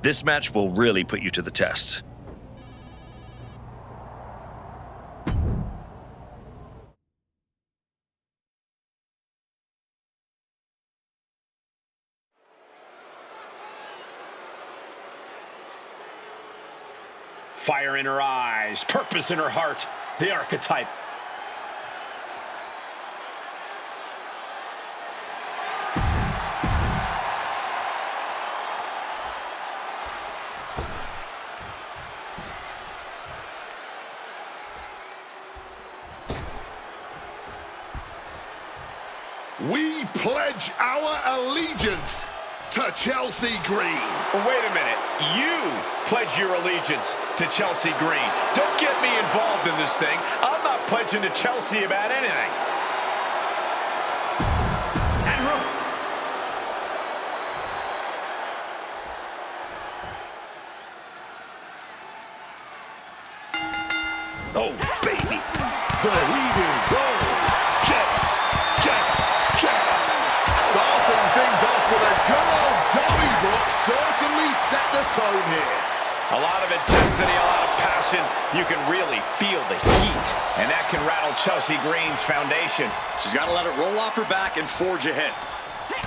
This match will really put you to the test. Fire in her eyes, purpose in her heart, the archetype. We pledge our allegiance to Chelsea Green. Wait a minute. You pledge your allegiance to Chelsea Green. Don't get me involved in this thing. I'm not pledging to Chelsea about anything. Oh, baby. The heat is on. Starting things off with a good old dummy block certainly set the tone here. A lot of intensity, a lot of passion. You can really feel the heat, and that can rattle Chelsea Green's foundation. She's got to let it roll off her back and forge ahead.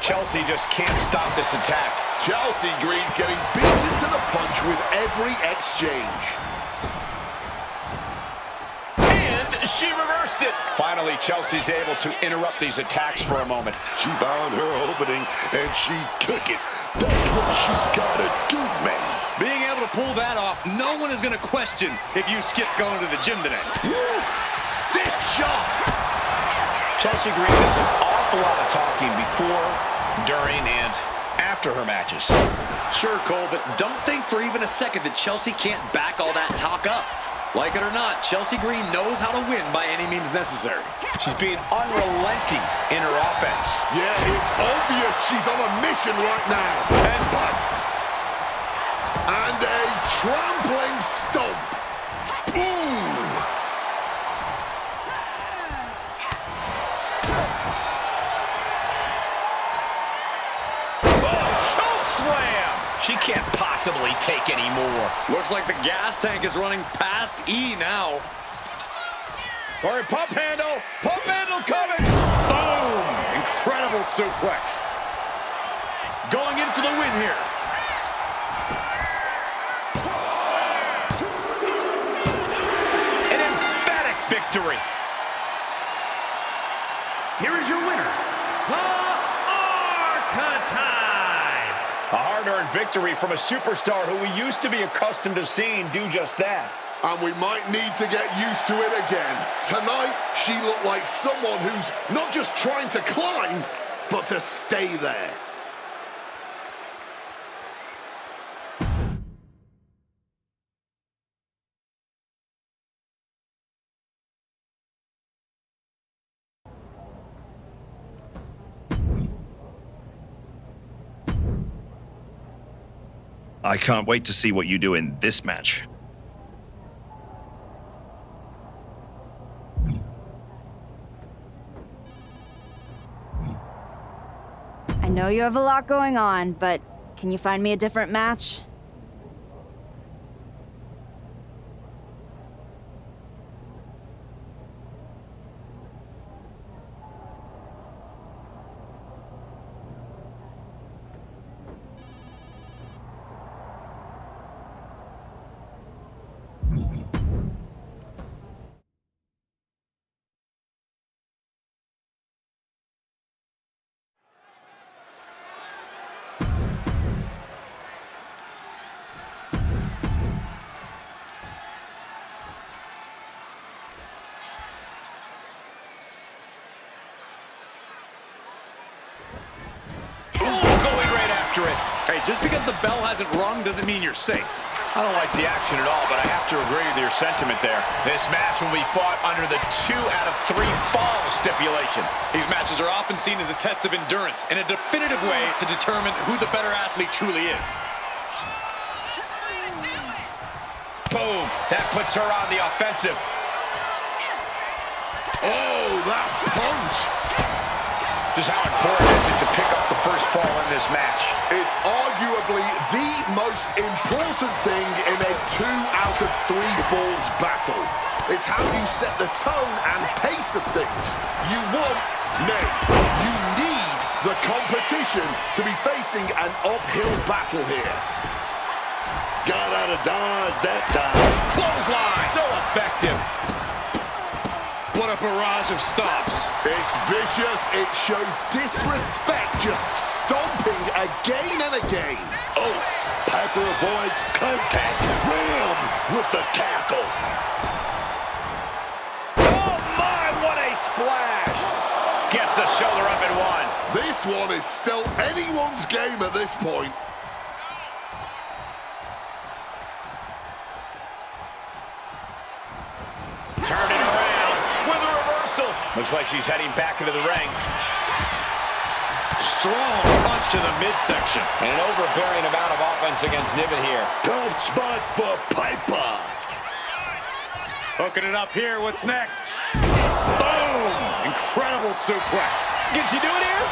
Chelsea just can't stop this attack. Chelsea Green's getting beaten to the punch with every exchange. She reversed it. Finally, Chelsea's able to interrupt these attacks for a moment. She found her opening, and she took it. That's what she gotta do, man. Being able to pull that off, no one is going to question if you skip going to the gym today. Stiff shot. Chelsea Green does an awful lot of talking before, during, and after her matches. Sure, Cole, but don't think for even a second that Chelsea can't back all that talk up. Like it or not, Chelsea Green knows how to win by any means necessary. She's being unrelenting in her offense. Yeah, it's obvious she's on a mission right now. And a trampling stomp. Ooh. Oh, choke slam! She can't possibly take any more. Looks like the gas tank is running past E now. All right, pump handle coming. Boom! Incredible suplex. Going in for the win here. An emphatic victory. Here is your winner, the Archetype. A hard-earned victory from a superstar who we used to be accustomed to seeing do just that. And we might need to get used to it again. Tonight, she looked like someone who's not just trying to climb, but to stay there. I can't wait to see what you do in this match. I know you have a lot going on, but can you find me a different match? Hey, just because the bell hasn't rung doesn't mean you're safe. I don't like the action at all, but I have to agree with your sentiment there. This match will be fought under the 2 out of 3 fall stipulation. These matches are often seen as a test of endurance and a definitive way to determine who the better athlete truly is. Boom! That puts her on the offensive. Oh, that punch! Just how important is it to pick up the first fall in this this match? It's arguably the most important thing in a 2 out of 3 falls battle. It's how you set the tone and pace of things. You want, nay, you need the competition to be facing an uphill battle here. Got out of dodge that time. Clothesline, so effective. What a barrage of stops. It's vicious, it shows disrespect, just stomping again and again. Oh, Piper avoids contact. Ram with the tackle. Oh my, what a splash. Gets the shoulder up in one. This one is still anyone's game at this point. Turn it around with a reversal. Looks like she's heading back into the ring. Strong punch to the midsection. And an overbearing amount of offense against Niven here. Tough spot for Piper. Hooking it up here. What's next? Boom! Incredible suplex. Can she do it here?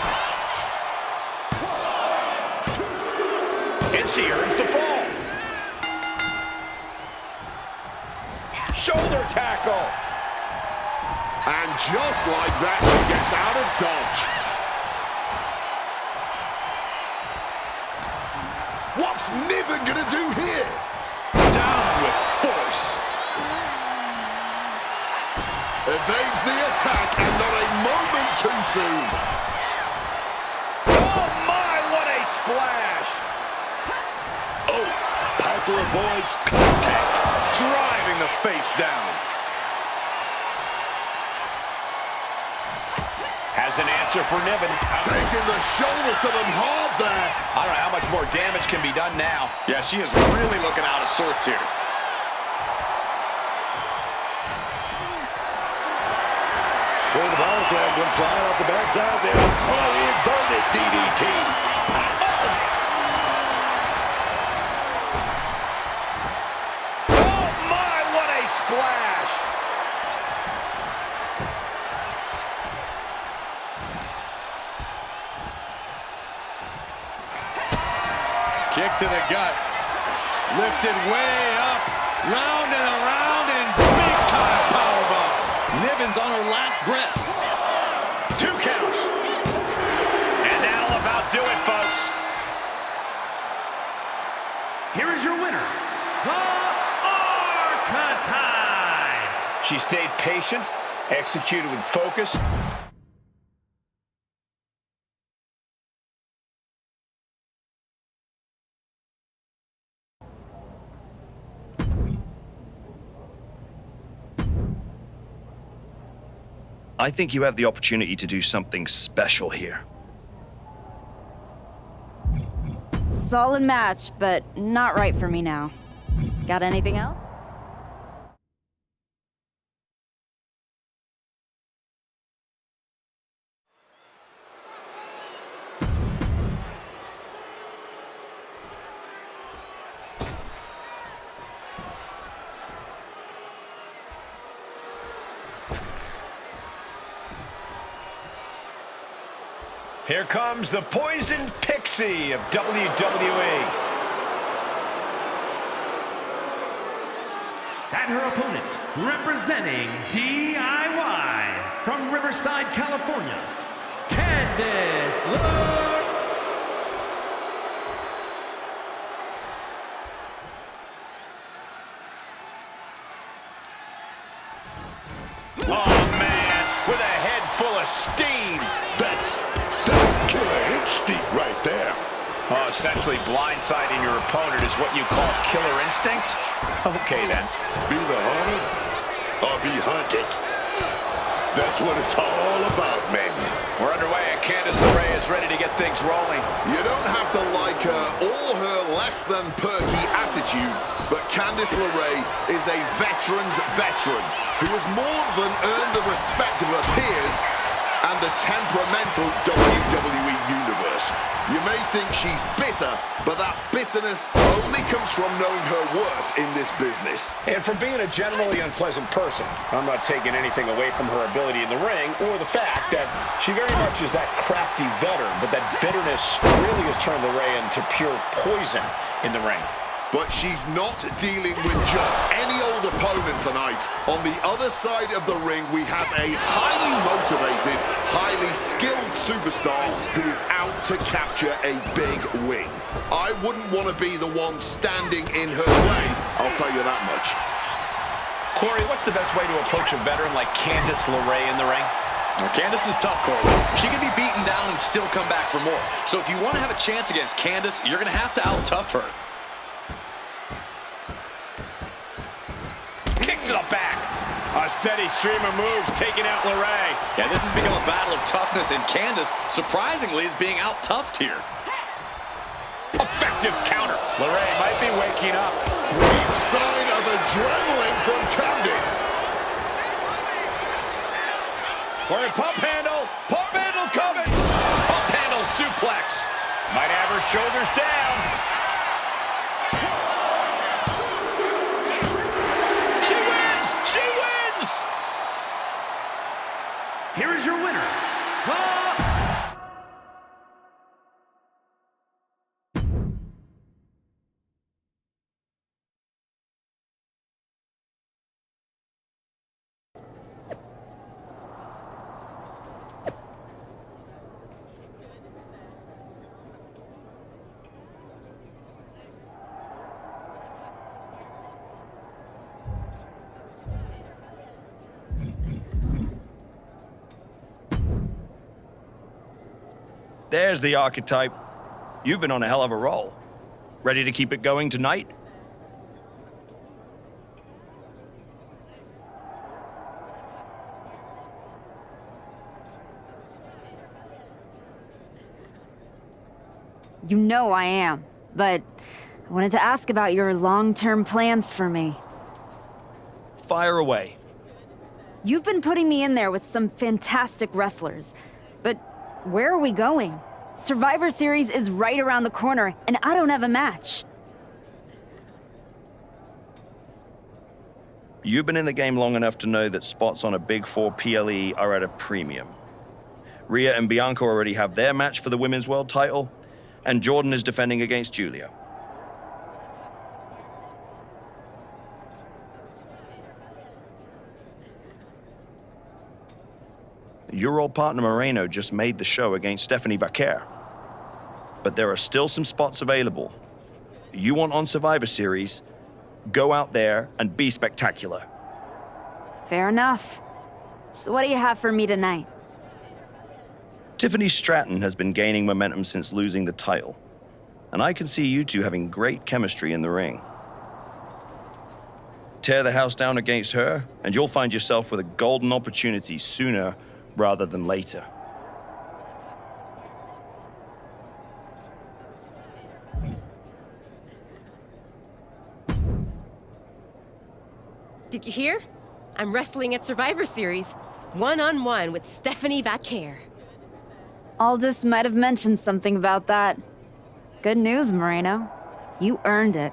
And she earns the fall. Shoulder tackle. And just like that, she gets out of dodge. What's Niven gonna do here? Down with force. Evades the attack, and not a moment too soon. Oh my, what a splash. Oh, Piper avoids contact. Driving the face down. Has an answer for Niven. Taking the shoulder to them hard there. I don't know how much more damage can be done now. Yeah, she is really looking out of sorts here. Well, the ball grab went flying off the backside there. Oh, inverted DDT. Oh my, what a splash. Kick to the gut. Lifted way up. Round and around and big time powerbomb. Niven's on her last breath. 2 count. And that'll about do it, folks. Here is your winner, the Archetype. She stayed patient, executed with focus. I think you have the opportunity to do something special here. Solid match, but not right for me now. Got anything else? Here comes the Poison Pixie of WWE. And her opponent, representing DIY from Riverside, California, Candice LeRae. Oh man, with a head full of steam. That's killer instinct right there. Oh, essentially blindsiding your opponent is what you call killer instinct? Okay then. Be the hunted or be hunted. That's what it's all about, man. We're underway and Candice LeRae is ready to get things rolling. You don't have to like her or her less than perky attitude, but Candice LeRae is a veteran's veteran who has more than earned the respect of her peers and the temperamental WWE Universe. worse. You may think she's bitter, but that bitterness only comes from knowing her worth in this business. And from being a generally unpleasant person, I'm not taking anything away from her ability in the ring or the fact that she very much is that crafty veteran, but that bitterness really has turned LeRae into pure poison in the ring. But she's not dealing with just any old opponent tonight. On the other side of the ring, we have a highly motivated, highly skilled superstar who is out to capture a big win. I wouldn't want to be the one standing in her way, I'll tell you that much. Corey, what's the best way to approach a veteran like Candice LeRae in the ring? Now, Candice is tough, Corey. She can be beaten down and still come back for more. So if you want to have a chance against Candice, you're going to have to out-tough her. To the back. A steady stream of moves taking out LeRae. Yeah, this has become a battle of toughness, and Candice, surprisingly, is being out-toughed here. Effective counter. LeRae might be waking up. Brief sign of adrenaline from Candice. We're in pump handle. Pump handle coming. Pump handle suplex. Might have her shoulders down. Here is your winner, There's the archetype. You've been on a hell of a roll. Ready to keep it going tonight? You know I am, but I wanted to ask about your long-term plans for me. Fire away. You've been putting me in there with some fantastic wrestlers, but where are we going? Survivor Series is right around the corner, and I don't have a match. You've been in the game long enough to know that spots on a Big Four PLE are at a premium. Rhea and Bianca already have their match for the Women's World title, and Jordan is defending against Julia. Your old partner Moreno just made the show against Stephanie Vaquer. But there are still some spots available. You want on Survivor Series, go out there and be spectacular. Fair enough. So what do you have for me tonight? Tiffany Stratton has been gaining momentum since losing the title, and I can see you two having great chemistry in the ring. Tear the house down against her, and you'll find yourself with a golden opportunity sooner rather than later. Did you hear? I'm wrestling at Survivor Series, one-on-one with Stephanie Vaquer. Aldous might have mentioned something about that. Good news, Moreno. You earned it.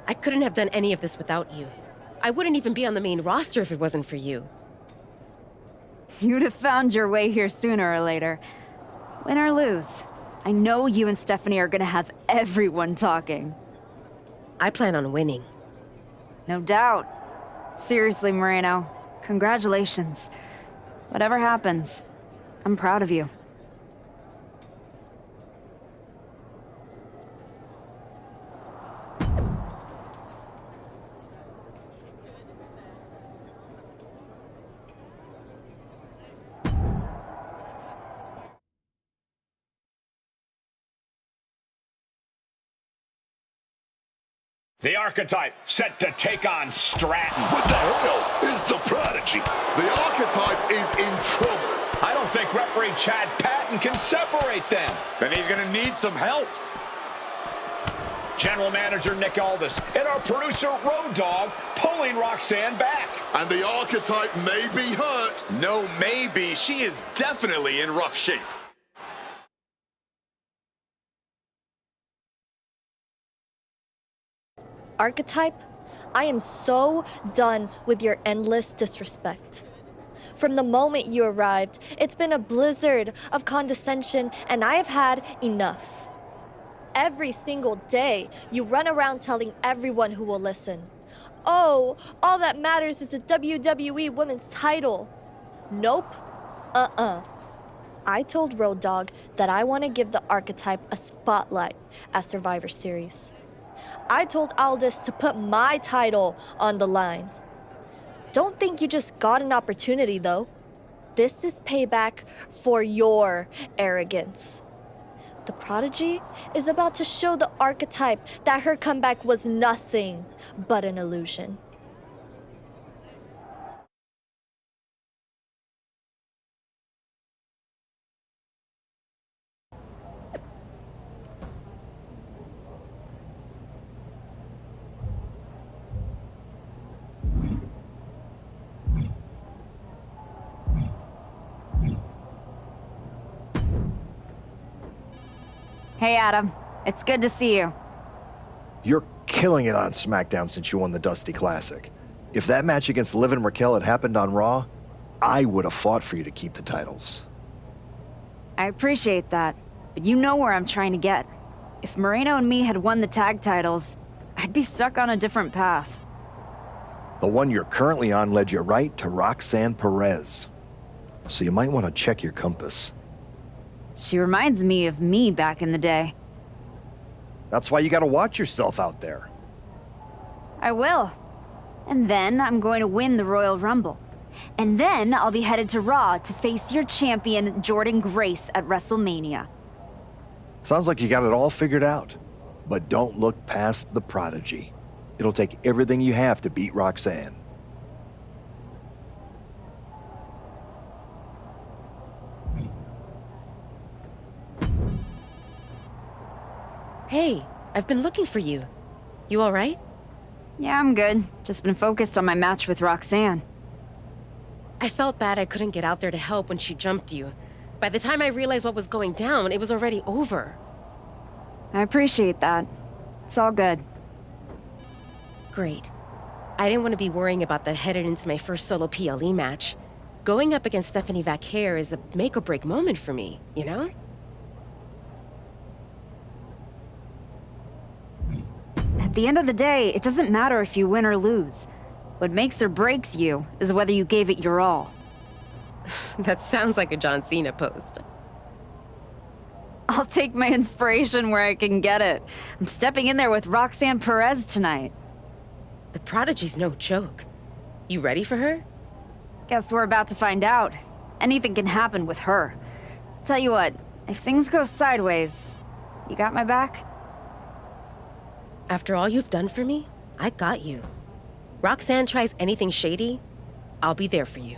I couldn't have done any of this without you. I wouldn't even be on the main roster if it wasn't for you. You'd have found your way here sooner or later. Win or lose, I know you and Stephanie are gonna have everyone talking. I plan on winning. No doubt. Seriously, Moreno, congratulations. Whatever happens, I'm proud of you. The archetype set to take on Stratton. What the hell is the Prodigy? The archetype is in trouble. I don't think referee Chad Patton can separate them. Then he's going to need some help. General Manager Nick Aldis and our producer Road Dogg pulling Roxanne back. And the archetype may be hurt. No, maybe. She is definitely in rough shape. archetype, I am so done with your endless disrespect. From the moment you arrived, it's been a blizzard of condescension, and I have had enough. Every single day, you run around telling everyone who will listen, "Oh, all that matters is the WWE Women's title." Nope. I told Road Dogg that I want to give the archetype a spotlight at Survivor Series. I told Aldis to put my title on the line. Don't think you just got an opportunity, though. This is payback for your arrogance. The Prodigy is about to show the archetype that her comeback was nothing but an illusion. Hey, Adam. It's good to see you. You're killing it on SmackDown since you won the Dusty Classic. If that match against Liv and Raquel had happened on Raw, I would have fought for you to keep the titles. I appreciate that, but you know where I'm trying to get. If Moreno and me had won the tag titles, I'd be stuck on a different path. The one you're currently on led you right to Roxanne Perez. So you might want to check your compass. She reminds me of me back in the day. That's why you gotta watch yourself out there. I will. And then I'm going to win the Royal Rumble. And then I'll be headed to Raw to face your champion, Jordan Grace, at WrestleMania. Sounds like you got it all figured out. But don't look past the Prodigy. It'll take everything you have to beat Roxanne. Hey, I've been looking for you. You all right? Yeah, I'm good. Just been focused on my match with Roxanne. I felt bad I couldn't get out there to help when she jumped you. By the time I realized what was going down, it was already over. I appreciate that. It's all good. Great. I didn't want to be worrying about that headed into my first solo PLE match. Going up against Stephanie Vaquer is a make-or-break moment for me, you know? At the end of the day, it doesn't matter if you win or lose. What makes or breaks you is whether you gave it your all. That sounds like a John Cena post. I'll take my inspiration where I can get it. I'm stepping in there with Roxanne Perez tonight. The Prodigy's no joke. You ready for her? Guess we're about to find out. Anything can happen with her. Tell you what, if things go sideways, you got my back? After all you've done for me, I got you. Roxanne tries anything shady, I'll be there for you.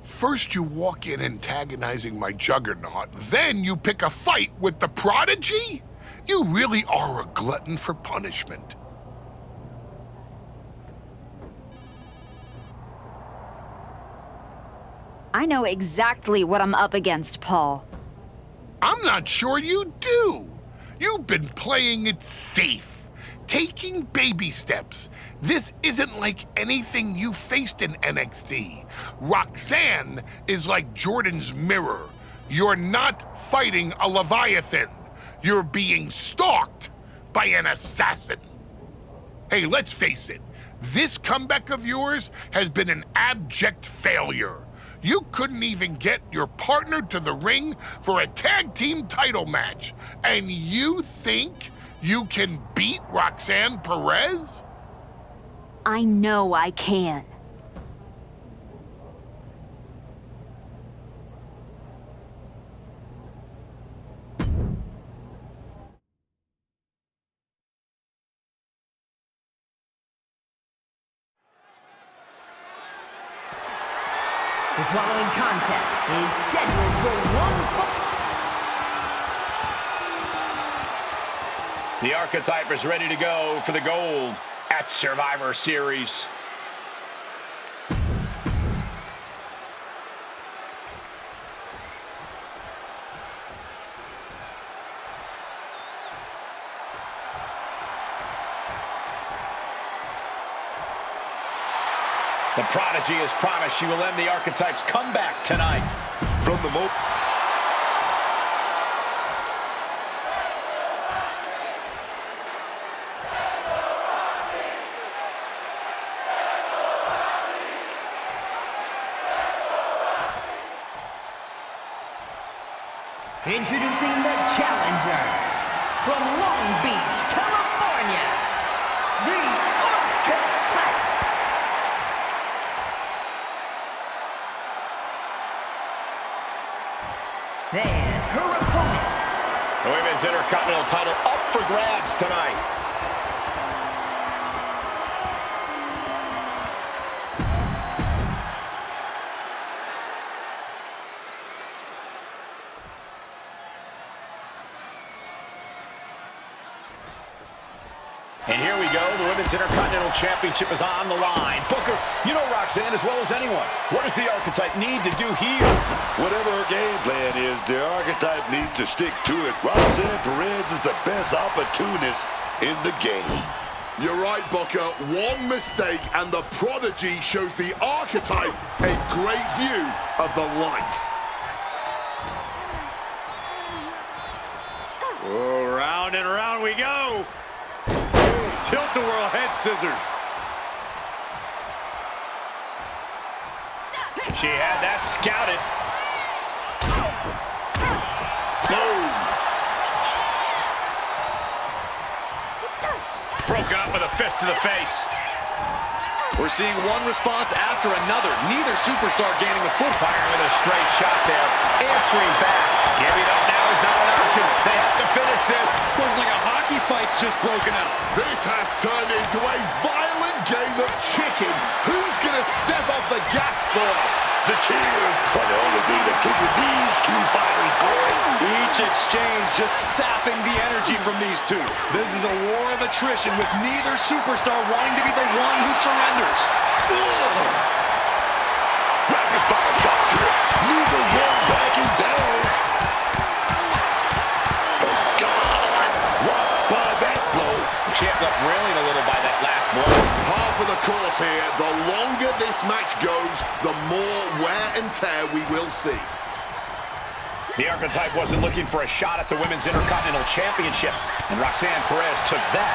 First you walk in antagonizing my juggernaut, then you pick a fight with the Prodigy? You really are a glutton for punishment. I know exactly what I'm up against, Paul. I'm not sure you do. You've been playing it safe, taking baby steps. This isn't like anything you faced in NXT. Roxanne is like Jordan's mirror. You're not fighting a Leviathan. You're being stalked by an assassin. Hey, let's face it. This comeback of yours has been an abject failure. You couldn't even get your partner to the ring for a tag team title match. And you think you can beat Roxanne Perez? I know I can. The following contest is scheduled for one fall. The archetype is ready to go for the gold at Survivor Series. The Prodigy has promised she will end the archetype's comeback tonight. From the moment. Introducing the challenger from Long Beach, California, the Archetype. And her opponent. The Women's Intercontinental title up for grabs tonight. And here we go. The Women's Intercontinental Championship is on the line. Booker, you know Roxanne as well as anyone. What does the Archetype need to do here? Whatever her game plan is, the Archetype needs to stick to it. Roxanne Perez is the best opportunist in the game. You're right, Booker. One mistake and the Prodigy shows the Archetype a great view of the lights. Oh, round and round we go. Tilt-a-whirl head scissors. She had that scouted. Boom! Broken up with a fist to the face. We're seeing one response after another. Neither superstar gaining a foot. Fire with a straight shot there. Answering back. Giving up now is not an option. They have to finish this. Looks like a hockey fight's just broken out. This has turned into a violent game of chicken. Who's going to step off the gas first? The cheers are the only thing that keep these two fighters going. Each exchange just sapping the energy from these two. This is a war of attrition with neither superstar wanting to be the one who surrenders. Rapid fire shots here. Neither one backing down. Oh, God. Rocked by that blow. The champ left railing a little by that last blow. Par for the course here. The longer this match goes, the more wear and tear we will see. The Archetype wasn't looking for a shot at the Women's Intercontinental Championship, and Roxanne Perez took that.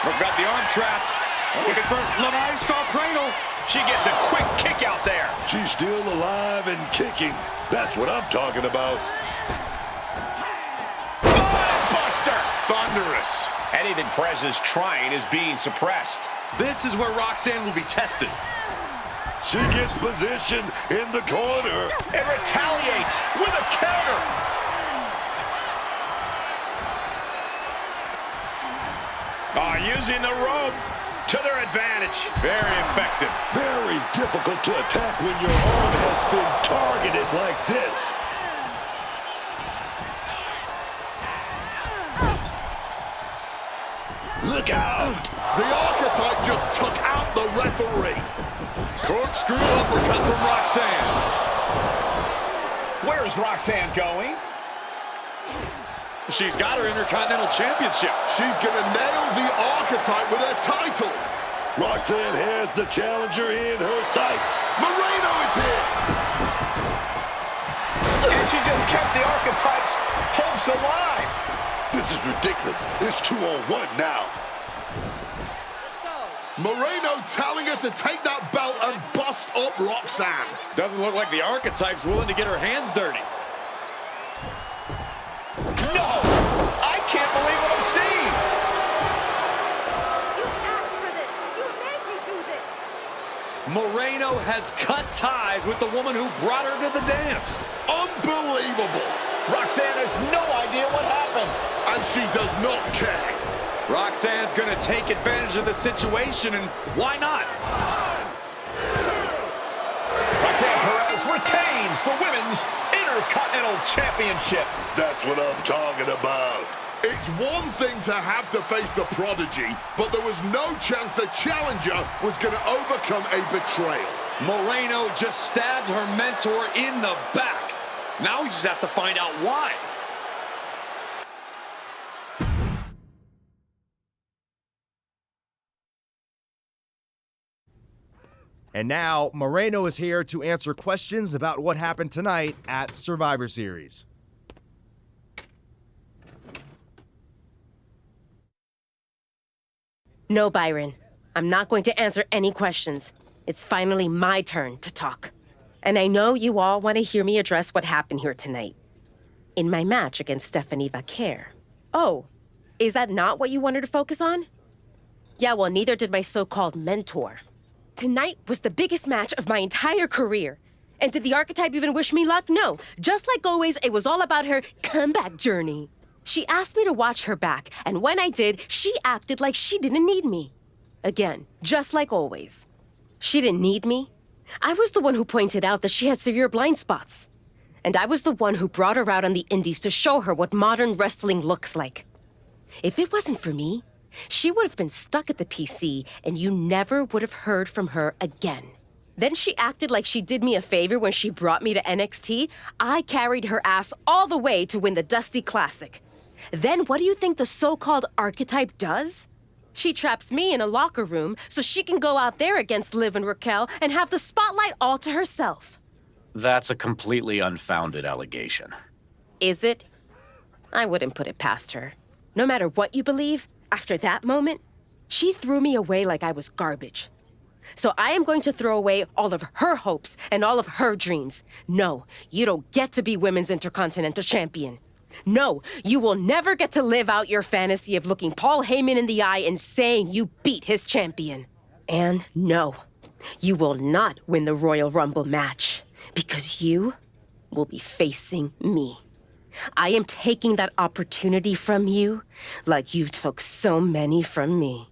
We've got the arm trapped. Looking for myrise star cradle. She gets a quick kick out there. She's still alive and kicking. That's what I'm talking about. Buster! Thunderous. Anything Perez is trying is being suppressed. This is where Roxanne will be tested. She gets position in the corner. And retaliates with a counter. Using the rope to their advantage. Very effective. Very difficult to attack when your arm has been targeted like this. Look out! The Archetype just took out the referee. Corkscrew uppercut from Roxanne. Where is Roxanne going? She's got her Intercontinental Championship. She's gonna nail the Archetype with her title. Roxanne has the challenger in her sights. Moreno is here. And she just kept the Archetype's hopes alive. This is ridiculous. It's 2-on-1 now. Moreno telling her to take that belt and bust up Roxanne. Doesn't look like the Archetype's willing to get her hands dirty. No! I can't believe what I'm seeing! You asked for this! You made me do this! Moreno has cut ties with the woman who brought her to the dance. Unbelievable. Roxanne has no idea what happened. And she does not care. Roxanne's gonna take advantage of the situation, and why not? Roxanne Perez retains the Women's Intercontinental Intercontinental Championship. That's what I'm talking about. It's one thing to have to face the prodigy, but there was no chance the challenger was going to overcome a betrayal. Moreno just stabbed her mentor in the back. Now we just have to find out why. And now, Moreno is here to answer questions about what happened tonight at Survivor Series. No, Byron. I'm not going to answer any questions. It's finally my turn to talk. And I know you all want to hear me address what happened here tonight. In my match against Stephanie Vaquer. Oh, is that not what you wanted to focus on? Yeah, well, neither did my so-called mentor. Tonight was the biggest match of my entire career. And did the archetype even wish me luck? No. Just like always, it was all about her comeback journey. She asked me to watch her back, and when I did, she acted like she didn't need me. Again, just like always. She didn't need me. I was the one who pointed out that she had severe blind spots. And I was the one who brought her out on the indies to show her what modern wrestling looks like. If it wasn't for me, she would have been stuck at the PC, and you never would have heard from her again. Then she acted like she did me a favor when she brought me to NXT. I carried her ass all the way to win the Dusty Classic. Then what do you think the so-called archetype does? She traps me in a locker room so she can go out there against Liv and Raquel and have the spotlight all to herself. That's a completely unfounded allegation. Is it? I wouldn't put it past her. No matter what you believe, after that moment, she threw me away like I was garbage. So I am going to throw away all of her hopes and all of her dreams. No, you don't get to be Women's Intercontinental Champion. No, you will never get to live out your fantasy of looking Paul Heyman in the eye and saying you beat his champion. And no, you will not win the Royal Rumble match because you will be facing me. I am taking that opportunity from you like you took so many from me.